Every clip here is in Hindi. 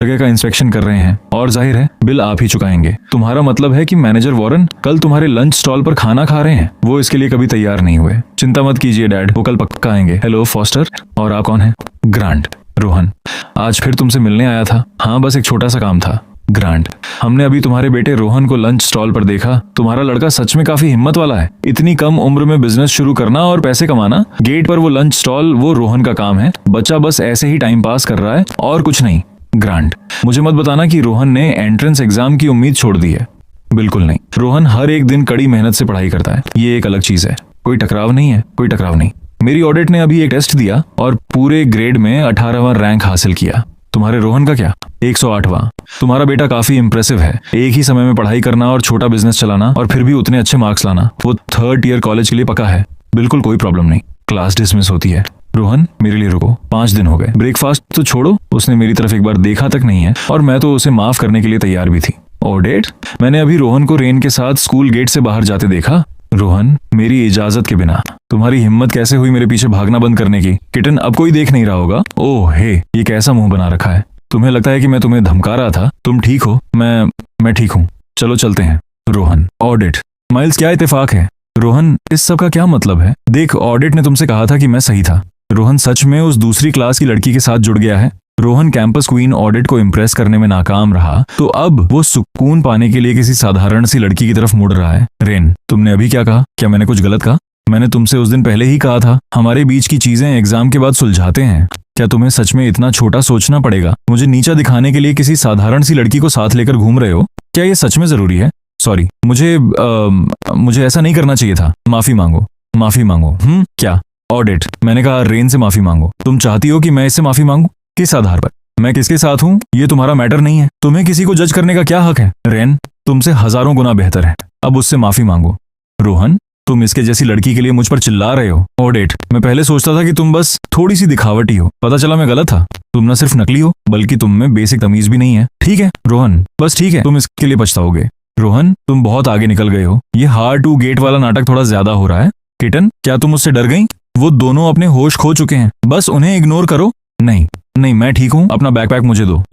जगह का इंस्पेक्शन कर रहे हैं और जाहिर है बिल आप ही चुकाएंगे। तुम्हारा मतलब है कि मैनेजर वॉरेन कल तुम्हारे लंच स्टॉल पर खाना खा रहे हैं? वो इसके लिए कभी तैयार नहीं हुए। चिंता मत कीजिए डैड, वो कल पक्का आएंगे। हेलो फॉस्टर, और आप कौन है? ग्रांट। रोहन, आज फिर तुमसे मिलने आया था। हाँ, बस एक छोटा सा काम था। ग्रांट, हमने अभी तुम्हारे बेटे रोहन को लंच स्टॉल पर देखा। तुम्हारा लड़का सच में काफी हिम्मत वाला है। इतनी कम उम्र में बिजनेस शुरू करना और पैसे कमाना। गेट पर वो लंच स्टॉल, वो रोहन का काम है। बच्चा बस ऐसे ही टाइम पास कर रहा है और कुछ नहीं। ग्रांट, मुझे मत बताना कि रोहन ने एंट्रेंस एग्जाम की उम्मीद छोड़ दी है। बिल्कुल नहीं, रोहन हर एक दिन कड़ी मेहनत से पढ़ाई करता है। ये एक अलग चीज है। कोई टकराव नहीं है, कोई टकराव नहीं। मेरी ऑडिट ने अभी एक टेस्ट दिया और पूरे ग्रेड में 18वां रैंक हासिल किया। तुम्हारे रोहन का क्या? 108वां। तुम्हारा बेटा काफी इंप्रेसिव है। एक ही समय में पढ़ाई करना और छोटा बिजनेस चलाना और फिर भी उतने अच्छे मार्क्स लाना। वो 3rd ईयर कॉलेज के लिए पका है। बिल्कुल कोई प्रॉब्लम नहीं। क्लास डिसमिस होती है। रोहन, मेरे लिए रुको, 5 दिन हो गए। ब्रेकफास्ट तो छोड़ो, उसने मेरी तरफ एक बार देखा तक नहीं है और मैं तो उसे माफ करने के लिए तैयार भी थी। ऑडिट, मैंने अभी रोहन को रेन के साथ स्कूल गेट से बाहर जाते देखा। रोहन, मेरी इजाजत के बिना। तुम्हारी हिम्मत कैसे हुई मेरे पीछे भागना बंद करने की? किटन, अब कोई देख नहीं रहा होगा। ओह हे, ये कैसा मुंह बना रखा है? तुम्हें लगता है कि मैं तुम्हें धमका रहा था? तुम ठीक हो? मैं ठीक हूँ। चलो चलते हैं। रोहन, ऑडिट, माइल्स क्या इत्तेफाक है? रोहन, इस सब का क्या मतलब है? देख, ऑडिट ने तुमसे कहा था कि मैं सही था। रोहन सच में उस दूसरी क्लास की लड़की के साथ जुड़ गया है। रोहन कैंपस क्वीन ऑडिट को इम्प्रेस करने में नाकाम रहा तो अब वो सुकून पाने के लिए किसी साधारण सी लड़की की तरफ मुड़ रहा है। रेन, तुमने अभी क्या कहा? क्या मैंने कुछ गलत कहा? मैंने तुमसे उस दिन पहले ही कहा था, हमारे बीच की चीजें एग्जाम के बाद सुलझाते हैं। क्या तुम्हें सच में इतना छोटा सोचना पड़ेगा? मुझे नीचा दिखाने के लिए किसी साधारण सी लड़की को साथ लेकर घूम रहे हो? क्या ये सच में जरूरी है? सॉरी, मुझे ऐसा नहीं करना चाहिए था। माफी मांगो, माफी मांगो। क्या? ऑडिट, मैंने कहा रेन से माफी मांगो। तुम चाहती हो कि मैं इससे माफी मांगू? किस आधार पर? मैं किसके साथ हूँ ये तुम्हारा मैटर नहीं है। तुम्हें किसी को जज करने का क्या हक है? रेन तुमसे हजारों गुना बेहतर है। अब उससे माफी मांगो। रोहन, तुम इसके जैसी लड़की के लिए मुझ पर चिल्ला रहे हो। ऑडिट, मैं पहले सोचता था कि तुम बस थोड़ी सी दिखावटी हो। पता चला मैं गलत था। तुम न सिर्फ नकली हो बल्कि तुम में बेसिक तमीज भी नहीं है। ठीक है रोहन, बस ठीक है, तुम इसके लिए पछताओगे। रोहन, तुम बहुत आगे निकल गए हो। ये हार्ड टू गेट वाला नाटक थोड़ा ज्यादा हो रहा है। किटन, क्या तुम उससे डर गई? वो दोनों अपने होश खो चुके हैं। बस उन्हें इग्नोर करो। नहीं नहीं, मैं ठीक हूँ। अपना बैकपैक मुझे दो।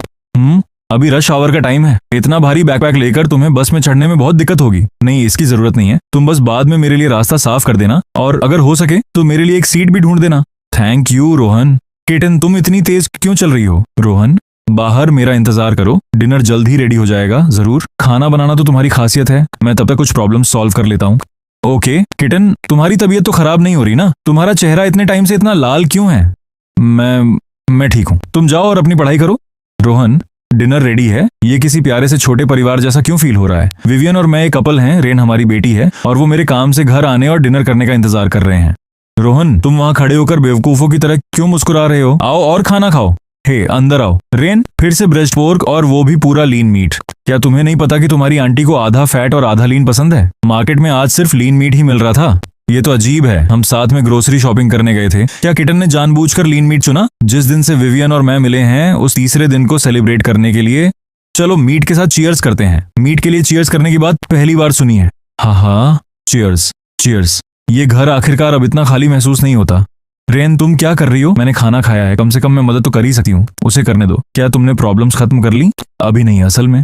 अभी रश आवर का टाइम है। इतना भारी बैकपैक लेकर तुम्हें बस में चढ़ने में बहुत दिक्कत होगी। नहीं, इसकी जरूरत नहीं है। तुम बस बाद में मेरे लिए रास्ता साफ कर देना और अगर हो सके तो मेरे लिए एक सीट भी ढूंढ देना। Thank you Rohan. किटन, तुम इतनी तेज क्यों चल रही हो? रोहन, बाहर मेरा इंतजार करो, डिनर जल्द ही रेडी हो जाएगा। जरूर, खाना बनाना तो तुम्हारी खासियत है। मैं तब तक कुछ प्रॉब्लम सॉल्व कर लेता हूँ। ओके किटन, तुम्हारी तबीयत तो खराब नहीं हो रही ना? तुम्हारा चेहरा इतने टाइम से इतना लाल क्यों है? मैं ठीक हूँ। तुम जाओ और अपनी पढ़ाई करो। रोहन, डिनर रेडी है। ये किसी प्यारे से छोटे परिवार जैसा क्यों फील हो रहा है? विवियन और मैं एक कपल हैं। रेन हमारी बेटी है और वो मेरे काम से घर आने और डिनर करने का इंतजार कर रहे हैं। रोहन, तुम वहाँ खड़े होकर बेवकूफों की तरह क्यों मुस्कुरा रहे हो? आओ और खाना खाओ। हे, अंदर आओ। रेन, फिर से ब्रेस्ट पोर्क और वो भी पूरा लीन मीट। क्या तुम्हें नहीं पता कि तुम्हारी आंटी को आधा फैट और आधा लीन पसंद है? मार्केट में आज सिर्फ लीन मीट ही मिल रहा था। ये तो अजीब है। हम साथ में ग्रोसरी शॉपिंग करने गए थे। क्या किटन ने जानबूझकर लीन मीट चुना? जिस दिन से विवियन और मैं मिले हैं उस तीसरे दिन को सेलिब्रेट करने के लिए चलो मीट के साथ चीयर्स करते हैं। मीट के लिए चीयर्स करने की बात पहली बार सुनी है। हाँ, चीयर्स चीयर्स। ये घर आखिरकार अब इतना खाली महसूस नहीं होता। रेन, तुम क्या कर रही हो? मैंने खाना खाया है, कम से कम मैं मदद तो कर ही सकती हूँ। उसे करने दो। क्या तुमने प्रॉब्लम्स खत्म कर ली? अभी नहीं, असल में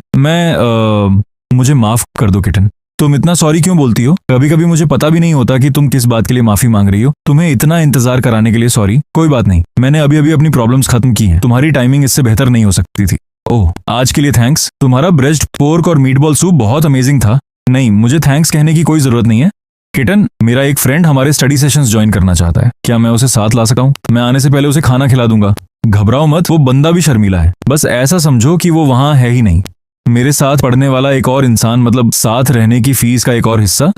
मुझे माफ कर दो किटन। तुम इतना सॉरी क्यों बोलती हो? कभी कभी मुझे पता भी नहीं होता कि तुम किस बात के लिए माफी मांग रही हो। तुम्हें इतना इंतजार कराने के लिए सॉरी। कोई बात नहीं, मैंने अभी अभी अपनी प्रॉब्लम्स खत्म की हैं। तुम्हारी टाइमिंग इससे बेहतर नहीं हो सकती थी। ओह, आज के लिए थैंक्स। तुम्हारा ब्रेस्ट पोर्क और मीटबॉल सूप बहुत अमेजिंग था। नहीं, मुझे थैंक्स कहने की कोई जरूरत नहीं है। किटन, मेरा एक फ्रेंड हमारे स्टडी सेशंस ज्वाइन करना चाहता है। क्या मैं उसे साथ ला सकता हूँ? मैं आने से पहले उसे खाना खिला दूंगा। घबराओ मत, वो बंदा भी शर्मीला है। बस ऐसा समझो कि वो वहां है ही नहीं। मेरे साथ पढ़ने वाला एक और इंसान, मतलब साथ रहने की फीस का एक और हिस्सा।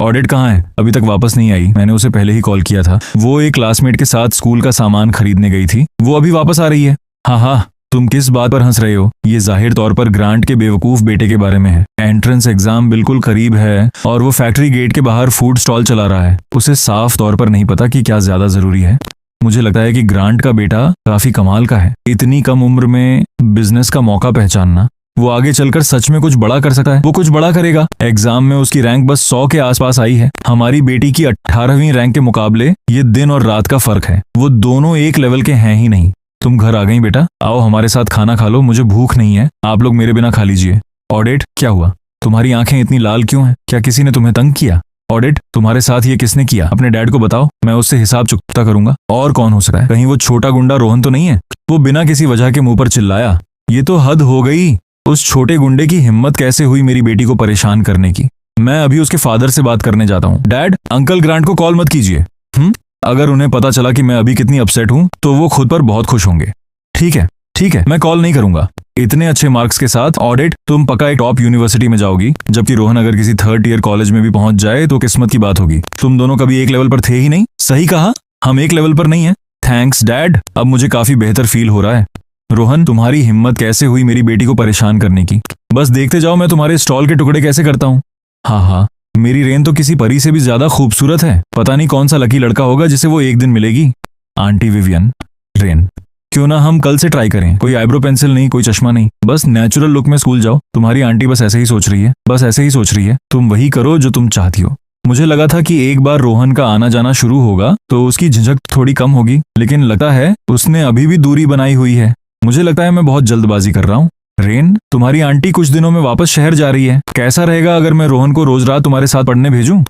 ऑडिट कहाँ है? अभी तक वापस नहीं आई। मैंने उसे पहले ही कॉल किया था। वो एक क्लासमेट के साथ स्कूल का सामान खरीदने गई थी। वो अभी वापस आ रही है। हाँ, तुम किस बात पर हंस रहे हो? ये जाहिर तौर पर ग्रांट के बेवकूफ बेटे के बारे में है। एंट्रेंस एग्जाम बिल्कुल करीब है और वो फैक्ट्री गेट के बाहर फूड स्टॉल चला रहा है। उसे साफ तौर पर नहीं पता कि क्या ज्यादा जरूरी है। मुझे लगता है कि ग्रांट का बेटा काफी कमाल का है। इतनी कम उम्र में बिजनेस का मौका पहचानना। वो आगे चलकर सच में कुछ बड़ा कर सकता है। वो कुछ बड़ा करेगा। एग्जाम में उसकी रैंक बस 100 के आसपास आई है। हमारी बेटी की 18वीं रैंक के मुकाबले ये दिन और रात का फर्क है। वो दोनों एक लेवल के हैं ही नहीं। तुम घर आ गई बेटा, आओ हमारे साथ खाना खा लो, मुझे भूख नहीं है, आप लोग मेरे बिना खा लीजिए। ऑडिट, क्या हुआ? तुम्हारी आंखें इतनी लाल क्यों हैं? क्या किसी ने तुम्हें तंग किया? ऑडिट, तुम्हारे साथ ये किसने किया? अपने डैड को बताओ, मैं उससे हिसाब चुकता करूंगा। और कौन हो सकता है? कहीं वो छोटा गुंडा रोहन तो नहीं है? वो बिना किसी वजह के मुंह पर चिल्लाया। ये तो हद हो गई। उस छोटे गुंडे की हिम्मत कैसे हुई मेरी बेटी को परेशान करने की? मैं अभी उसके फादर से बात करने जाता हूँ। डैड, अंकल ग्रांट को कॉल मत कीजिए। अगर उन्हें पता चला कि मैं अभी कितनी अपसेट हूँ तो वो खुद पर बहुत खुश होंगे। ठीक है, मैं कॉल नहीं करूंगा। इतने अच्छे मार्क्स के साथ ऑडिट, तुम पक्का एक टॉप यूनिवर्सिटी में जाओगी, जबकि रोहन अगर किसी थर्ड ईयर कॉलेज में भी पहुंच जाए तो किस्मत की बात होगी। तुम दोनों कभी एक लेवल पर थे ही नहीं। सही कहा, हम एक लेवल पर नहीं है। थैंक्स डैड, अब मुझे काफी बेहतर फील हो रहा है। रोहन, तुम्हारी हिम्मत कैसे हुई मेरी बेटी को परेशान करने की? बस देखते जाओ मैं तुम्हारे स्टॉल के टुकड़े कैसे करता हूँ। हाँ, मेरी रेन तो किसी परी से भी ज्यादा खूबसूरत है। पता नहीं कौन सा लकी लड़का होगा जिसे वो एक दिन मिलेगी। आंटी विवियन, रेन, क्यों ना हम कल से ट्राई करें? कोई आईब्रो पेंसिल नहीं, कोई चश्मा नहीं, बस नेचुरल लुक में स्कूल जाओ। तुम्हारी आंटी बस ऐसे ही सोच रही है। तुम वही करो जो तुम चाहती हो। मुझे लगा था कि एक बार रोहन का आना जाना शुरू होगा तो उसकी झिझक थोड़ी कम होगी, लेकिन लगता है उसने अभी भी दूरी बनाई हुई है। मुझे लगता है मैं बहुत जल्दबाजी कर रहा हूँ। रेन, तुम्हारी आंटी कुछ दिनों में वापस शहर जा रही है। कैसा रहेगा अगर मैं रोहन को रोज रात तुम्हारे साथ पढ़ने भेजूं?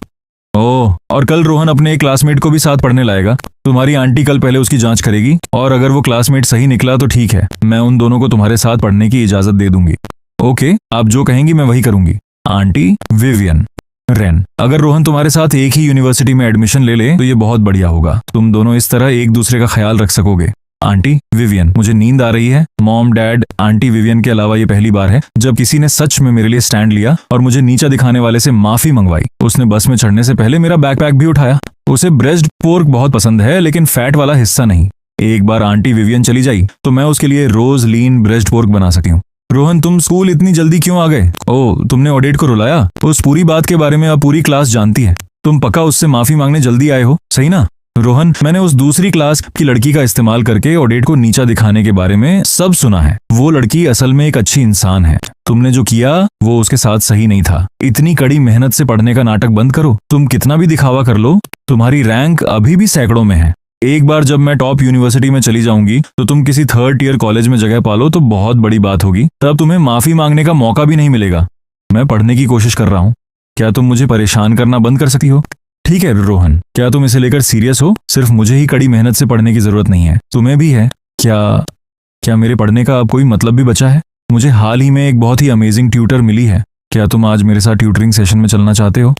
ओह, और कल रोहन अपने एक क्लासमेट को भी साथ पढ़ने लाएगा। तुम्हारी आंटी कल पहले उसकी जांच करेगी और अगर वो क्लासमेट सही निकला तो ठीक है, मैं उन दोनों को तुम्हारे साथ पढ़ने की इजाजत दे दूंगी। ओके, आप जो कहेंगी मैं वही करूंगी। आंटी विवियन, रेन, अगर रोहन तुम्हारे साथ एक ही यूनिवर्सिटी में एडमिशन ले ले तो ये बहुत बढ़िया होगा। तुम दोनों इस तरह एक दूसरे का ख्याल रख सकोगे। आंटी विवियन, मुझे नींद आ रही है। मॉम, डैड, आंटी विवियन के अलावा ये पहली बार है जब किसी ने सच में मेरे लिए स्टैंड लिया और मुझे नीचा दिखाने वाले से माफी मंगवाई। उसने बस में चढ़ने से पहले मेरा बैकपैक भी उठाया। उसे ब्रेस्ट पोर्क बहुत पसंद है, लेकिन फैट वाला हिस्सा नहीं। एक बार आंटी विवियन चली जाई तो मैं उसके लिए रोज लीन ब्रेस्ट पोर्क बना सकी हूँ। रोहन, तुम स्कूल इतनी जल्दी क्यों आ गए? ओह, तुमने ऑडिट को रुलाया? उस पूरी बात के बारे में अब पूरी क्लास जानती है। तुम पक्का उससे माफी मांगने जल्दी आए हो, सही ना? रोहन, मैंने उस दूसरी क्लास की लड़की का इस्तेमाल करके ऑडिट को नीचा दिखाने के बारे में सब सुना है। वो लड़की असल में एक अच्छी इंसान है। तुमने जो किया वो उसके साथ सही नहीं था। इतनी कड़ी मेहनत से पढ़ने का नाटक बंद करो। तुम कितना भी दिखावा कर लो, तुम्हारी रैंक अभी भी सैकड़ों में है। एक बार जब मैं टॉप यूनिवर्सिटी में चली जाऊंगी तो तुम किसी थर्ड ईयर कॉलेज में जगह पालो तो बहुत बड़ी बात होगी। तब तुम्हें माफी मांगने का मौका भी नहीं मिलेगा। मैं पढ़ने की कोशिश कर रहा हूँ, क्या तुम मुझे परेशान करना बंद कर सकती हो? ठीक है रोहन, क्या तुम इसे लेकर सीरियस हो? सिर्फ मुझे ही कड़ी मेहनत से पढ़ने की जरूरत नहीं है, तुम्हें भी है। क्या मेरे पढ़ने का अब कोई मतलब भी बचा है? मुझे हाल ही में एक बहुत ही अमेजिंग ट्यूटर मिली है। क्या तुम आज मेरे साथ ट्यूटरिंग सेशन में चलना चाहते हो?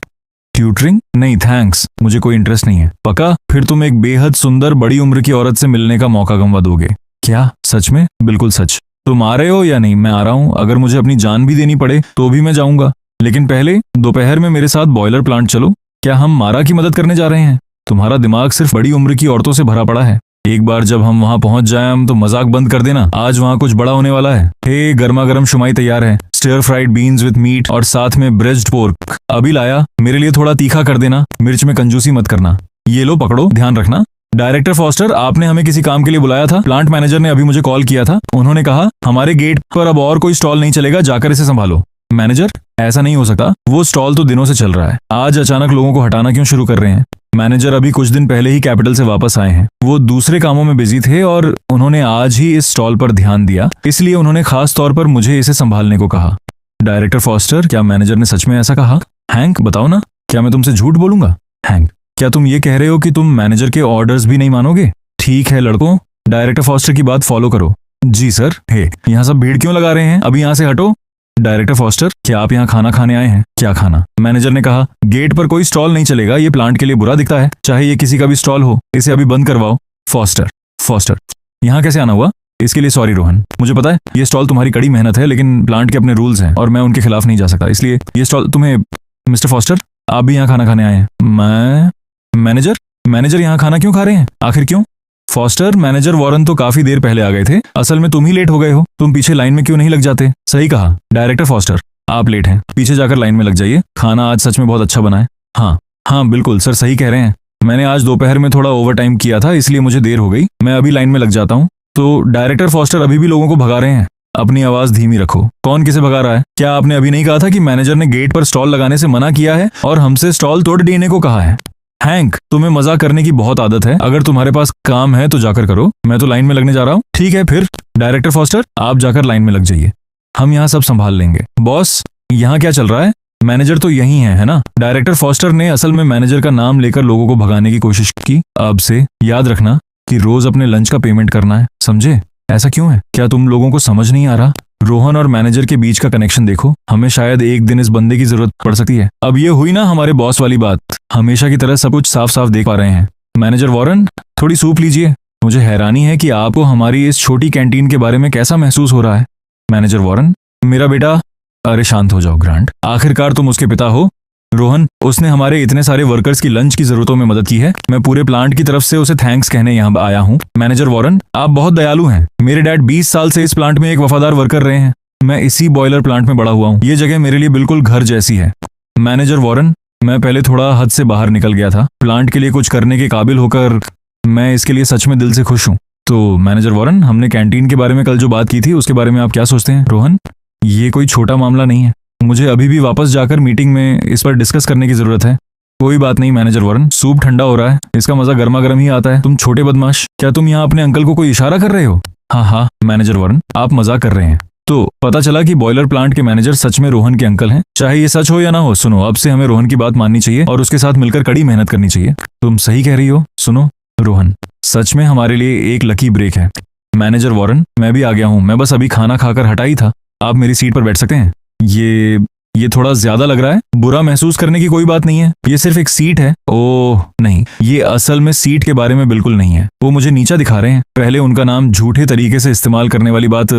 ट्यूटरिंग? नहीं थैंक्स, मुझे कोई इंटरेस्ट नहीं है। पक्का? फिर तुम एक बेहद सुंदर बड़ी उम्र की औरत से मिलने का मौका गंवा दोगे। क्या सच में? बिल्कुल सच। तुम आ रहे हो या नहीं? मैं आ रहा हूँ। अगर मुझे अपनी जान भी देनी पड़े तो भी मैं जाऊंगा, लेकिन पहले दोपहर में मेरे साथ बॉयलर प्लांट चलो। क्या हम मारा की मदद करने जा रहे हैं? तुम्हारा दिमाग सिर्फ बड़ी उम्र की औरतों से भरा पड़ा है। एक बार जब हम वहां पहुंच जाएं तो मजाक बंद कर देना। आज वहां कुछ बड़ा होने वाला है। हे, गर्मा गर्म शुमाई तैयार है, stir fried beans with meat और साथ में ब्रेस्ट पोर्क। अभी लाया, मेरे लिए थोड़ा तीखा कर देना, मिर्च में कंजूसी मत करना। ये लो पकड़ो, ध्यान रखना। डायरेक्टर फॉस्टर, आपने हमें किसी काम के लिए बुलाया था। प्लांट मैनेजर ने अभी मुझे कॉल किया था। उन्होंने कहा हमारे गेट पर अब और कोई स्टॉल नहीं चलेगा, जाकर इसे संभालो। मैनेजर, ऐसा नहीं हो सकता, वो स्टॉल तो दिनों से चल रहा है। आज अचानक लोगों को हटाना क्यों शुरू कर रहे हैं? मैनेजर अभी कुछ दिन पहले ही कैपिटल से वापस आए हैं। वो दूसरे कामों में बिजी थे और उन्होंने आज ही इस स्टॉल पर ध्यान दिया, इसलिए उन्होंने खास तौर पर मुझे इसे संभालने को कहा। डायरेक्टर फॉस्टर, क्या मैनेजर ने सच में ऐसा कहा? हैंक, बताओ ना, क्या मैं तुमसे झूठ बोलूंगा? हैंक, क्या तुम ये कह रहे हो कि तुम मैनेजर के ऑर्डर्स भी नहीं मानोगे? ठीक है लड़कों, डायरेक्टर फॉस्टर की बात फॉलो करो। जी सर। हे, यहाँ सब भीड़ क्यों लगा रहे हैं? अभी यहाँ से हटो। डायरेक्टर फॉस्टर, क्या आप यहाँ खाना खाने आए हैं? क्या खाना? मैनेजर ने कहा गेट पर कोई स्टॉल नहीं चलेगा, ये प्लांट के लिए बुरा दिखता है, चाहे ये किसी का भी स्टॉल हो। इसे अभी बंद करवाओ। फॉस्टर, यहाँ कैसे आना हुआ? इसके लिए सॉरी रोहन, मुझे पता है ये स्टॉल तुम्हारी कड़ी मेहनत है, लेकिन प्लांट के अपने रूल्स हैं और मैं उनके खिलाफ नहीं जा सकता, इसलिए ये स्टॉल तुम्हें। मिस्टर फॉस्टर, आप भी यहाँ खाना खाने आए हैं? मैं? मैनेजर यहाँ खाना क्यों खा रहे हैं? आखिर क्यों? फॉस्टर, मैनेजर वॉरन तो काफी देर पहले आ गए थे। असल में तुम ही लेट हो गए हो। तुम पीछे लाइन में क्यों नहीं लग जाते? सही कहा डायरेक्टर फॉस्टर, आप लेट हैं, पीछे जाकर लाइन में लग जाइए। खाना आज सच में बहुत अच्छा बना है। हाँ बिल्कुल सर, सही कह रहे हैं। मैंने आज दोपहर में थोड़ा ओवर टाइम किया था, इसलिए मुझे देर हो गई। मैं अभी लाइन में लग जाता हूँ। तो डायरेक्टर फॉस्टर अभी भी लोगों को भगा रहे हैं। अपनी आवाज धीमी रखो। कौन किसे भगा रहा है? क्या आपने अभी नहीं कहा था कि मैनेजर ने गेट पर स्टॉल लगाने से मना किया है और हमसे स्टॉल तोड़ देने को कहा है? हैंक, तुम्हें मजाक करने की बहुत आदत है। अगर तुम्हारे पास काम है तो जाकर करो, मैं तो लाइन में लगने जा रहा हूँ। ठीक है फिर डायरेक्टर फॉस्टर, आप जाकर लाइन में लग जाइए, हम यहाँ सब संभाल लेंगे। बॉस, यहाँ क्या चल रहा है? मैनेजर तो यही है ना? डायरेक्टर फॉस्टर ने असल में मैनेजर का नाम लेकर लोगों को भगाने की कोशिश की। अब से याद रखना कि रोज अपने लंच का पेमेंट करना है, समझे? ऐसा क्यों है? क्या तुम लोगों को समझ नहीं आ रहा? रोहन और मैनेजर के बीच का कनेक्शन देखो, हमें शायद एक दिन इस बंदे की जरूरत पड़ सकती है। अब ये हुई ना हमारे बॉस वाली बात, हमेशा की तरह सब कुछ साफ साफ देख पा रहे हैं। मैनेजर वॉरेन, थोड़ी सूप लीजिए। मुझे हैरानी है कि आपको हमारी इस छोटी कैंटीन के बारे में कैसा महसूस हो रहा है। मैनेजर वॉरेन, मेरा बेटा, अरे शांत हो जाओ ग्रांट, आखिरकार तुम उसके पिता हो। रोहन, उसने हमारे इतने सारे वर्कर्स की लंच की जरूरतों में मदद की है, मैं पूरे प्लांट की तरफ से उसे थैंक्स कहने यहाँ आया हूँ। मैनेजर वॉरेन, आप बहुत दयालु हैं। मेरे डैड 20 साल से इस प्लांट में एक वफादार वर्कर रहे हैं। मैं इसी बॉयलर प्लांट में बड़ा हुआ हूँ, ये जगह मेरे लिए बिल्कुल घर जैसी है। मैनेजर वॉरेन, मैं पहले थोड़ा हद से बाहर निकल गया था, प्लांट के लिए कुछ करने के काबिल होकर मैं इसके लिए सच में दिल से खुश हूँ। तो मैनेजर वॉरेन, हमने कैंटीन के बारे में कल जो बात की थी उसके बारे में आप क्या सोचते हैं? रोहन, ये कोई छोटा मामला नहीं है, मुझे अभी भी वापस जाकर मीटिंग में इस पर डिस्कस करने की जरूरत है। कोई बात नहीं मैनेजर वॉरेन, सूप ठंडा हो रहा है, इसका मजा गर्मा गर्म ही आता है। तुम छोटे बदमाश, क्या तुम यहाँ अपने अंकल को कोई इशारा कर रहे हो? हाँ मैनेजर वॉरेन, आप मजाक कर रहे हैं। तो पता चला कि बॉयलर प्लांट के मैनेजर सच में रोहन के अंकल हैं। चाहे ये सच हो या ना हो, सुनो, अब से हमें रोहन की बात माननी चाहिए और उसके साथ मिलकर कड़ी मेहनत करनी चाहिए। तुम सही कह रही हो। सुनो रोहन, सच में हमारे लिए एक लकी ब्रेक है। मैनेजर वॉरेन, मैं भी आ गया हूँ, मैं बस अभी खाना खाकर हटा ही था, आप मेरी सीट पर बैठ सकते हैं। ये थोड़ा ज्यादा लग रहा है। बुरा महसूस करने की कोई बात नहीं है, ये सिर्फ एक सीट है। ओह नहीं, ये असल में सीट के बारे में बिल्कुल नहीं है, वो मुझे नीचा दिखा रहे हैं। पहले उनका नाम झूठे तरीके से इस्तेमाल करने वाली बात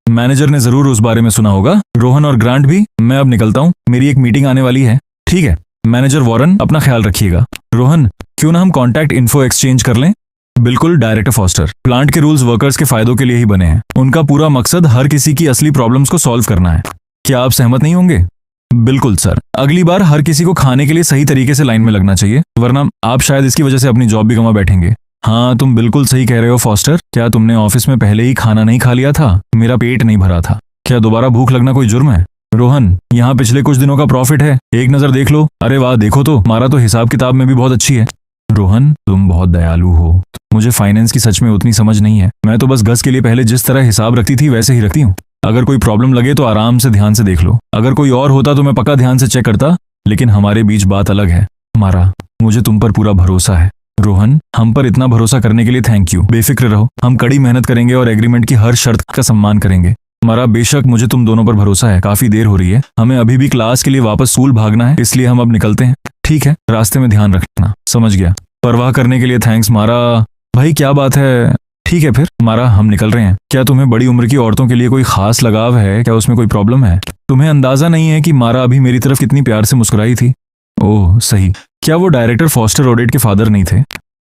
मैनेजर ने जरूर उस बारे में सुना होगा। रोहन और ग्रांट भी, मैं अब निकलता हूँ, मेरी एक मीटिंग आने वाली है। ठीक है मैनेजर वॉरेन, अपना ख्याल रखिएगा। रोहन, क्यों ना हम कॉन्टैक्ट इन्फो एक्सचेंज कर लें? बिल्कुल डायरेक्टर फॉस्टर, प्लांट के रूल्स वर्कर्स के फायदों के लिए ही बने हैं, उनका पूरा मकसद हर किसी की असली प्रॉब्लम्स को सॉल्व करना है। क्या आप सहमत नहीं होंगे? बिल्कुल सर, अगली बार हर किसी को खाने के लिए सही तरीके से लाइन में लगना चाहिए, वरना आप शायद इसकी वजह से अपनी जॉब भी गंवा बैठेंगे। हाँ तुम बिल्कुल सही कह रहे हो फॉस्टर, क्या तुमने ऑफिस में पहले ही खाना नहीं खा लिया था? मेरा पेट नहीं भरा था। क्या दोबारा भूख लगना कोई जुर्म है? रोहन, यहाँ पिछले कुछ दिनों का प्रॉफिट है, एक नजर देख लो। अरे वाह, देखो तो, हमारा तो हिसाब किताब में भी बहुत अच्छी है। रोहन, तुम बहुत दयालु हो। मुझे फाइनेंस की सच में उतनी समझ नहीं है, मैं तो बस गस के लिए पहले जिस तरह हिसाब रखती थी वैसे ही रखती हूँ। अगर कोई प्रॉब्लम लगे तो आराम से ध्यान से देख लो, अगर कोई और होता तो मैं पक्का ध्यान से चेक करता, लेकिन हमारे बीच बात अलग है। मारा, मुझे तुम पर पूरा भरोसा है। रोहन, हम पर इतना भरोसा करने के लिए थैंक यू। बेफिक्र रहो, हम कड़ी मेहनत करेंगे और एग्रीमेंट की हर शर्त का सम्मान करेंगे। मारा, बेशक मुझे तुम दोनों पर भरोसा है। काफी देर हो रही है, हमें अभी भी क्लास के लिए वापस स्कूल भागना है, इसलिए हम अब निकलते हैं। ठीक है, रास्ते में ध्यान रखना। समझ गया। परवाह करने के लिए थैंक्स मारा। भाई क्या बात है। ठीक है फिर मारा, हम निकल रहे हैं। क्या तुम्हें बड़ी उम्र की औरतों के लिए कोई खास लगाव है? क्या उसमें कोई प्रॉब्लम है? तुम्हें अंदाजा नहीं है कि मारा अभी मेरी तरफ कितनी प्यार से मुस्कुराई थी। ओह सही, क्या वो डायरेक्टर फॉस्टर ऑडिट के फादर नहीं थे?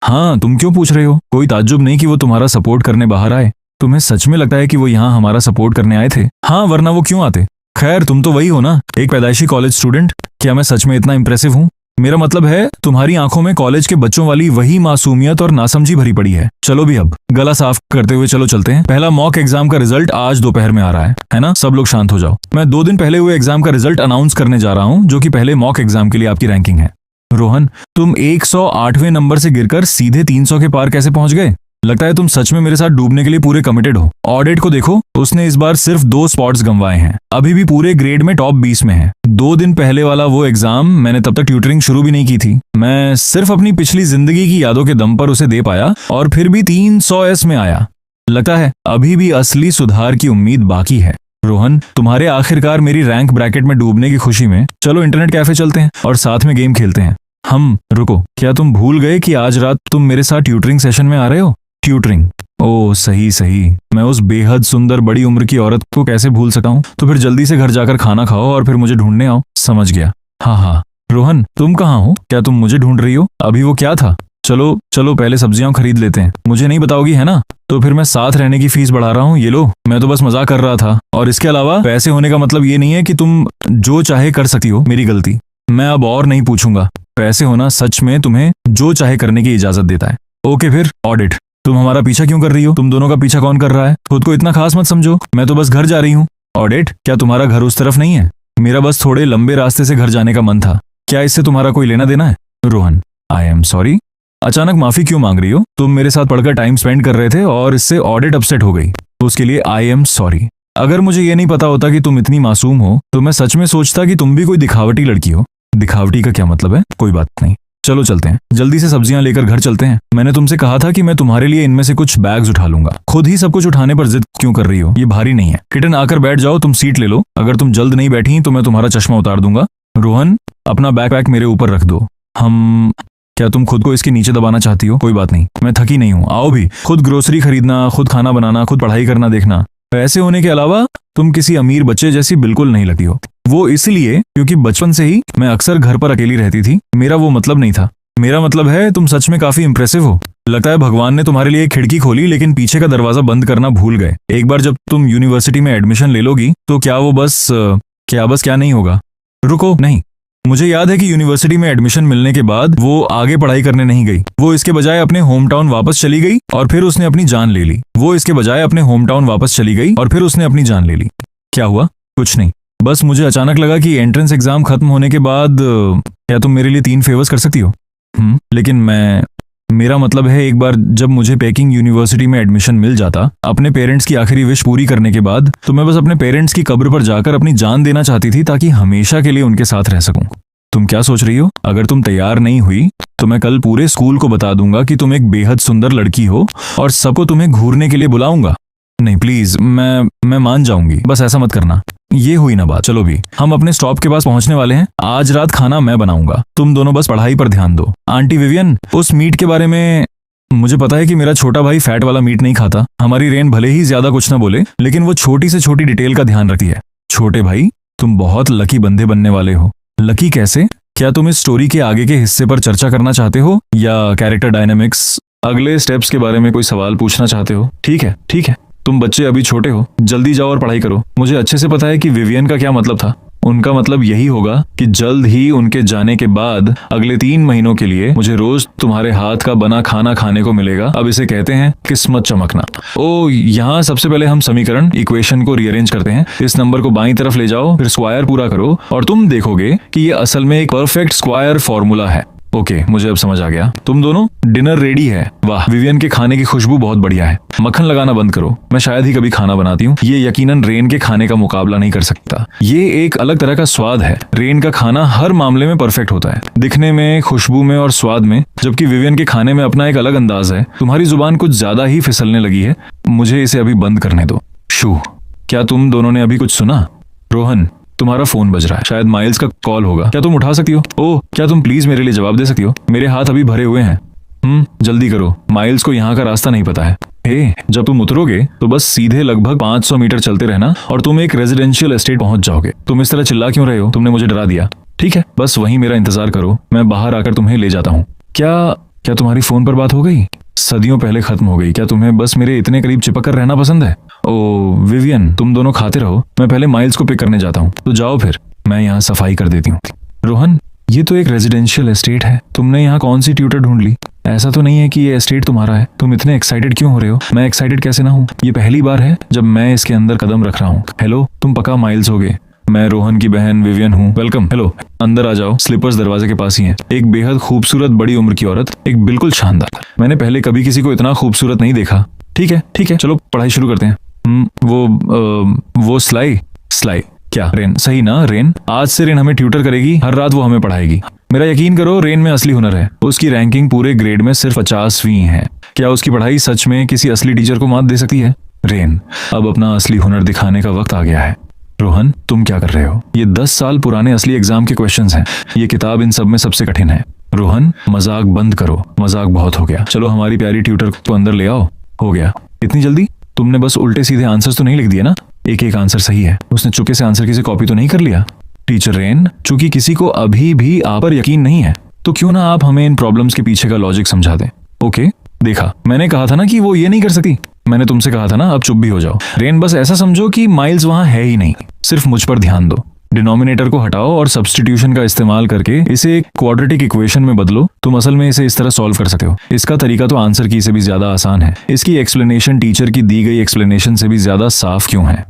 हाँ, तुम क्यों पूछ रहे हो? कोई ताज्जुब नहीं कि वो तुम्हारा सपोर्ट करने बाहर आए। तुम्हें सच में लगता है कि वो यहाँ हमारा सपोर्ट करने आए थे? हाँ, वरना वो क्यों आते? खैर, तुम तो वही हो ना, एक पैदाइशी कॉलेज स्टूडेंट। क्या मैं सच में इतना इंप्रेसिव हूँ? मेरा मतलब है, तुम्हारी आंखों में कॉलेज के बच्चों वाली वही मासूमियत और नासमझी भरी पड़ी है। चलो भी अब गला साफ करते हुए चलो चलते हैं। पहला मॉक एग्जाम का रिजल्ट आज दोपहर में आ रहा है ना? सब लोग शांत हो जाओ। मैं 2 दिन पहले हुए एग्जाम का रिजल्ट अनाउंस करने जा रहा हूँ, जो कि पहले मॉक एग्जाम के लिए आपकी रैंकिंग है। रोहन, तुम 108वें नंबर से गिरकर सीधे 300 के पार कैसे पहुंच गए? लगता है तुम सच में मेरे साथ डूबने के लिए पूरे कमिटेड हो। ऑडिट को देखो, उसने इस बार सिर्फ 2 स्पॉट्स गंवाए हैं, अभी भी पूरे ग्रेड में टॉप 20 में है। 2 दिन पहले वाला वो एग्जाम मैंने तब तक ट्यूटरिंग शुरू भी नहीं की थी। मैं सिर्फ अपनी पिछली जिंदगी की यादों के दम पर उसे दे पाया और फिर भी 300S में आया। लगता है अभी भी असली सुधार की उम्मीद बाकी है। रोहन, तुम्हारे आखिरकार मेरी रैंक ब्रैकेट में डूबने की खुशी में चलो इंटरनेट कैफे चलते हैं और साथ में गेम खेलते हैं। हम रुको, क्या तुम भूल गए कि आज रात तुम मेरे साथ ट्यूटरिंग सेशन में आ रहे हो? ट्यूटरिंग, ओह सही सही, मैं उस बेहद सुंदर बड़ी उम्र की औरत को कैसे भूल सका हूँ। तो फिर जल्दी से घर जाकर खाना खाओ और फिर मुझे ढूंढने आओ। समझ गया। हाँ। रोहन, तुम कहाँ हो? क्या तुम मुझे ढूंढ रही हो? अभी वो क्या था? चलो चलो पहले सब्जियां खरीद लेते हैं। मुझे नहीं बताओगी है ना? तो फिर मैं साथ रहने की फीस बढ़ा रहा हूँ, ये लो। मैं तो बस मजाक कर रहा था, और इसके अलावा पैसे होने का मतलब ये नहीं है कि तुम जो चाहे कर सकती हो। मेरी गलती, मैं अब और नहीं पूछूंगा। पैसे होना सच में तुम्हें जो चाहे करने की इजाजत देता है। ओके फिर ऑडिट, तुम हमारा पीछा क्यों कर रही हो? तुम दोनों का पीछा कौन कर रहा है? खुद को इतना खास मत समझो, मैं तो बस घर जा रही हूँ। ऑडिट, क्या तुम्हारा घर उस तरफ नहीं है? मेरा बस थोड़े लंबे रास्ते से घर जाने का मन था। क्या इससे तुम्हारा कोई लेना देना है? Rohan, I am sorry. अचानक माफी क्यों मांग रही हो? तुम मेरे साथ पढ़कर टाइम स्पेंड कर रहे थे और इससे ऑडिट अपसेट हो गई, तो उसके लिए आई एम सॉरी। अगर मुझे ये नहीं पता होता कि तुम इतनी मासूम हो तो मैं सच में सोचता कि तुम भी कोई दिखावटी लड़की हो। दिखावटी का क्या मतलब है? कोई बात नहीं, चलो चलते हैं, जल्दी से सब्जियां लेकर घर चलते हैं। मैंने तुमसे कहा था कि मैं तुम्हारे लिए इनमें से कुछ बैग्स उठा लूंगा, खुद ही सब कुछ उठाने पर जिद क्यों कर रही हो? ये भारी नहीं है। किटन आकर बैठ जाओ, तुम सीट ले लो। अगर तुम जल्द नहीं बैठी तो मैं तुम्हारा चश्मा उतार दूंगा। रोहन, अपना बैकपैक मेरे ऊपर रख दो। क्या तुम खुद को इसके नीचे दबाना चाहती हो? कोई बात नहीं, मैं थकी नहीं हूँ। आओ भी, खुद ग्रोसरी खरीदना, खुद खाना बनाना, खुद पढ़ाई करना देखना। ऐसे होने के अलावा तुम किसी अमीर बच्चे जैसी बिल्कुल नहीं लगती हो। वो इसलिए क्योंकि बचपन से ही मैं अक्सर घर पर अकेली रहती थी। मेरा वो मतलब नहीं था। मेरा मतलब है तुम सच में काफी इंप्रेसिव हो। लगता है भगवान ने तुम्हारे लिए एक खिड़की खोली लेकिन पीछे का दरवाजा बंद करना भूल गए। एक बार जब तुम यूनिवर्सिटी में एडमिशन ले लोगी तो क्या वो क्या नहीं होगा? रुको, नहीं, मुझे याद है कि यूनिवर्सिटी में एडमिशन मिलने के बाद वो आगे पढ़ाई करने नहीं गई। वो इसके बजाय अपने होम टाउन वापस चली गई और फिर उसने अपनी जान ले ली। क्या हुआ? कुछ नहीं, बस मुझे अचानक लगा कि एंट्रेंस एग्जाम खत्म होने के बाद क्या तुम मेरे लिए 3 फेवर्स कर सकती हो? लेकिन मेरा मतलब है, एक बार जब मुझे पेकिंग यूनिवर्सिटी में एडमिशन मिल जाता, अपने पेरेंट्स की आखिरी विश पूरी करने के बाद, तो मैं बस अपने पेरेंट्स की कब्र पर जाकर अपनी जान देना चाहती थी ताकि हमेशा के लिए उनके साथ रह सकूं। तुम क्या सोच रही हो? अगर तुम तैयार नहीं हुई तो मैं कल पूरे स्कूल को बता दूंगा कि तुम एक बेहद सुंदर लड़की हो और सबको तुम्हें घूरने के लिए बुलाऊंगा। नहीं प्लीज, मैं मान जाऊंगी, बस ऐसा मत करना। ये हुई ना बात। चलो भी, हम अपने स्टॉप के पास पहुंचने वाले हैं। आज रात खाना मैं बनाऊंगा, तुम दोनों बस पढ़ाई पर ध्यान दो। आंटी विवियन, उस मीट के बारे में मुझे पता है कि मेरा छोटा भाई फैट वाला मीट नहीं खाता। हमारी रेन भले ही ज्यादा कुछ ना बोले, लेकिन वो छोटी से छोटी डिटेल का ध्यान रखती है। छोटे भाई, तुम बहुत लकी बंदे बनने वाले हो। लकी कैसे? क्या तुम इस स्टोरी के आगे के हिस्से पर चर्चा करना चाहते हो या कैरेक्टर डायनामिक्स, अगले स्टेप्स के बारे में कोई सवाल पूछना चाहते हो? ठीक है, तुम बच्चे अभी छोटे हो, जल्दी जाओ और पढ़ाई करो। मुझे अच्छे से पता है कि विवियन का क्या मतलब था। उनका मतलब यही होगा कि जल्द ही उनके जाने के बाद अगले 3 महीनों के लिए मुझे रोज तुम्हारे हाथ का बना खाना खाने को मिलेगा। अब इसे कहते हैं किस्मत चमकना। यहाँ सबसे पहले हम समीकरण, इक्वेशन को रीअरेंज करते हैं। इस नंबर को बाईं तरफ ले जाओ, फिर स्क्वायर पूरा करो और तुम देखोगे कि ये असल में एक परफेक्ट स्क्वायर फॉर्मूला है। ओके, मुझे अब समझ आ गया। तुम दोनों, डिनर रेडी है। वाह, विवियन के खाने की खुशबू बहुत बढ़िया है। मक्खन लगाना बंद करो, मैं शायद ही कभी खाना बनाती हूँ। ये यकीनन रेन के खाने का मुकाबला नहीं कर सकता। ये एक अलग तरह का स्वाद है। रेन का खाना हर मामले में परफेक्ट होता है, दिखने में, खुशबू में और स्वाद में, जबकि विवियन के खाने में अपना एक अलग अंदाज है। तुम्हारी जुबान कुछ ज्यादा ही फिसलने लगी है, मुझे इसे अभी बंद करने दो। शू, क्या तुम दोनों ने अभी कुछ सुना? रोहन, तुम्हारा फोन बज रहा है, शायद माइल्स का कॉल होगा। क्या तुम उठा सकती हो? ओह, क्या तुम प्लीज मेरे लिए जवाब दे सकती हो? मेरे हाथ अभी भरे हुए हैं। जल्दी करो, माइल्स को यहाँ का रास्ता नहीं पता है। जब तुम उतरोगे तो बस सीधे लगभग 500 मीटर चलते रहना और तुम एक रेजिडेंशियल एस्टेट पहुंच जाओगे। तुम इस तरह चिल्ला क्यों रहे हो? तुमने मुझे डरा दिया। ठीक है, बस वहीं मेरा इंतजार करो, मैं बाहर आकर तुम्हें ले जाता हूँ। क्या तुम्हारी फोन पर बात हो गई? सदियों पहले खत्म हो गई। क्या तुम्हें बस मेरे इतने करीब चिपक कर रहना पसंद है? ओ विवियन, तुम दोनों खाते रहो, मैं पहले माइल्स को पिक करने जाता हूँ। तो जाओ फिर, मैं यहाँ सफाई कर देती हूँ। रोहन, ये तो एक रेजिडेंशियल एस्टेट है, तुमने यहाँ कौन सी ट्यूटर ढूंढ ली? ऐसा तो नहीं है कि ये एस्टेट तुम्हारा है। तुम इतने एक्साइटेड क्यों हो रहे हो? मैं एक्साइटेड कैसे ना हूँ? ये पहली बार है जब मैं इसके अंदर कदम रख रहा हूँ। हेलो, तुम पक्का माइल्स होगे। मैं रोहन की बहन विवियन हूँ। वेलकम। हेलो, अंदर आ जाओ, स्लीपर्स दरवाजे के पास ही हैं। एक बेहद खूबसूरत बड़ी उम्र की औरत, एक बिल्कुल शानदार। मैंने पहले कभी किसी को इतना खूबसूरत नहीं देखा। ठीक है, चलो पढ़ाई शुरू करते हैं। वो स्लाई क्या? रेन, सही ना? रेन, आज से रेन हमें ट्यूटर करेगी, हर रात वो हमें पढ़ाएगी। मेरा यकीन करो, रेन में असली हुनर है। उसकी रैंकिंग पूरे ग्रेड में सिर्फ 50वीं है। क्या उसकी पढ़ाई सच में किसी असली टीचर को मात दे सकती है? रेन, अब अपना असली हुनर दिखाने का वक्त आ गया है। रोहन, तुम क्या कर रहे हो? ये 10 साल पुराने असली एग्जाम के क्वेश्चंस हैं। ये किताब इन सब में सबसे कठिन है। रोहन, मजाक बंद करो, मजाक बहुत हो गया। चलो हमारी प्यारी ट्यूटर को अंदर ले आओ। हो गया? इतनी जल्दी? तुमने बस उल्टे सीधे आंसर्स तो नहीं लिख दिए ना? एक आंसर सही है। उसने चुपके से आंसर की से कॉपी तो नहीं कर लिया? टीचर रेन, चूंकि किसी को अभी भी आप पर यकीन नहीं है, तो क्यों ना आप हमें इन प्रॉब्लम्स के पीछे का लॉजिक समझा दें। ओके, देखा, मैंने कहा था ना कि वो ये नहीं कर सकती। मैंने तुमसे कहा था ना, अब चुप भी हो जाओ। रेन, बस ऐसा समझो कि माइल्स वहां है ही नहीं, सिर्फ मुझ पर ध्यान दो। डिनोमिनेटर को हटाओ और सब्स्टिट्यूशन का इस्तेमाल करके इसे एक क्वाड्रेटिक इक्वेशन में बदलो। तुम असल में इसे इस तरह सॉल्व कर सकते हो। इसका तरीका तो आंसर की से भी ज्यादा आसान है। इसकी एक्सप्लेनेशन टीचर की दी गई एक्सप्लेनेशन से भी ज्यादा साफ क्यों है?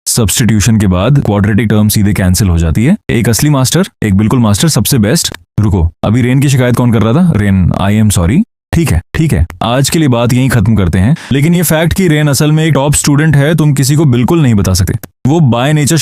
सब्स्टिट्यूशन के बाद क्वाड्रेटिक टर्म सीधे कैंसिल हो जाती है। एक असली मास्टर, एक बिल्कुल मास्टर, सबसे बेस्ट, रुको, अभी रेन की शिकायत कौन कर रहा था? Rain, I am sorry. ठीक है, आज के लिए बात यहीं खत्म करते हैं। लेकिन ये फैक्ट कि रेन असल में एक टॉप स्टूडेंट है तुम किसी को बिल्कुल नहीं बता सकते। वो बाय नेचर